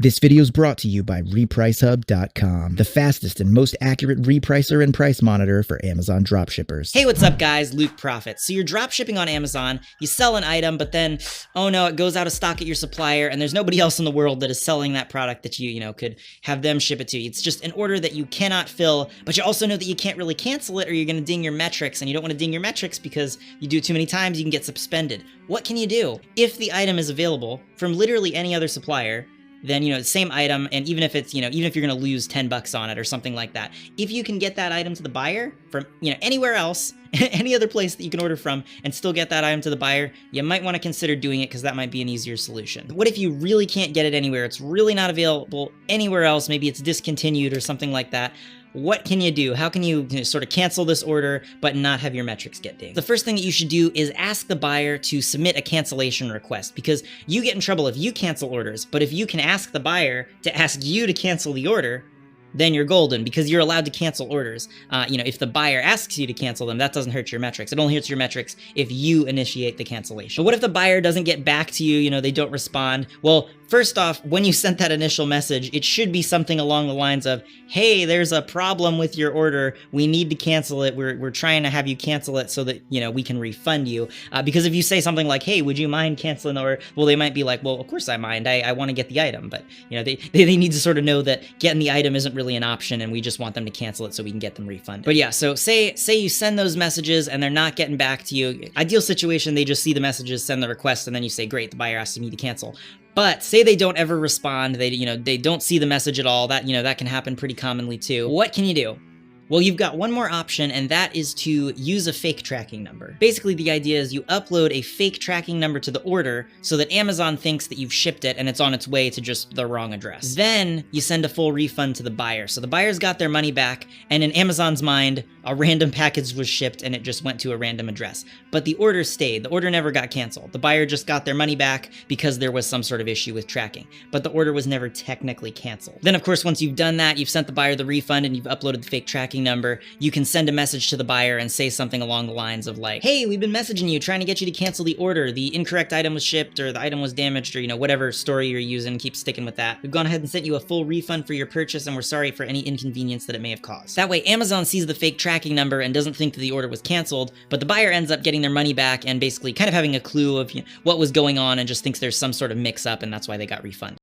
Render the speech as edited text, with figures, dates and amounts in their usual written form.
This video is brought to you by RepriceHub.com, the fastest and most accurate repricer and price monitor for Amazon dropshippers. Hey, what's up guys? Luke Profit. So you're dropshipping on Amazon, you sell an item, but then, oh no, it goes out of stock at your supplier and there's nobody else in the world that is selling that product that you could have them ship it to you. It's just an order that you cannot fill, but you also know that you can't really cancel it or you're gonna ding your metrics, and you don't wanna ding your metrics because you do it too many times, you can get suspended. What can you do? If the item is available from literally any other supplier, then, the same item, and even if it's, even if you're gonna lose 10 bucks on it or something like that, if you can get that item to the buyer from, anywhere else, any other place that you can order from and still get that item to the buyer, you might wanna consider doing it because that might be an easier solution. What if you really can't get it anywhere? It's really not available anywhere else, maybe it's discontinued or something like that. What can you do? How can you sort of cancel this order but not have your metrics get dinged? The first thing that you should do is ask the buyer to submit a cancellation request, because you get in trouble if you cancel orders, but if you can ask the buyer to ask you to cancel the order, then you're golden, because you're allowed to cancel orders. If the buyer asks you to cancel them, that doesn't hurt your metrics. It only hurts your metrics if you initiate the cancellation. But what if the buyer doesn't get back to you, they don't respond? Well, first off, when you sent that initial message, it should be something along the lines of, hey, there's a problem with your order. We need to cancel it. We're trying to have you cancel it so that, we can refund you. Because if you say something like, hey, would you mind canceling the order? Well, they might be like, well, of course I mind. I want to get the item. But, they need to sort of know that getting the item isn't really an option and we just want them to cancel it so we can get them refunded. But yeah, so say you send those messages and they're not getting back to you. Ideal situation, they just see the messages, send the request, and then you say, great, the buyer asked me to cancel. But say they don't ever respond, they don't see the message at all, that can happen pretty commonly too. What can you do? Well, you've got one more option, and that is to use a fake tracking number. Basically, the idea is you upload a fake tracking number to the order so that Amazon thinks that you've shipped it and it's on its way to just the wrong address. Then you send a full refund to the buyer. So the buyer's got their money back, and in Amazon's mind, a random package was shipped and it just went to a random address. But the order stayed. The order never got canceled. The buyer just got their money back because there was some sort of issue with tracking. But the order was never technically canceled. Then, of course, once you've done that, you've sent the buyer the refund and you've uploaded the fake tracking number, you can send a message to the buyer and say something along the lines of like, hey, we've been messaging you trying to get you to cancel the order. The incorrect item was shipped, or the item was damaged, or whatever story you're using, keep sticking with that. We've gone ahead and sent you a full refund for your purchase, and we're sorry for any inconvenience that it may have caused. That way Amazon sees the fake tracking number and doesn't think that the order was canceled, but the buyer ends up getting their money back and basically kind of having a clue of what was going on and just thinks there's some sort of mix up, and that's why they got refunded.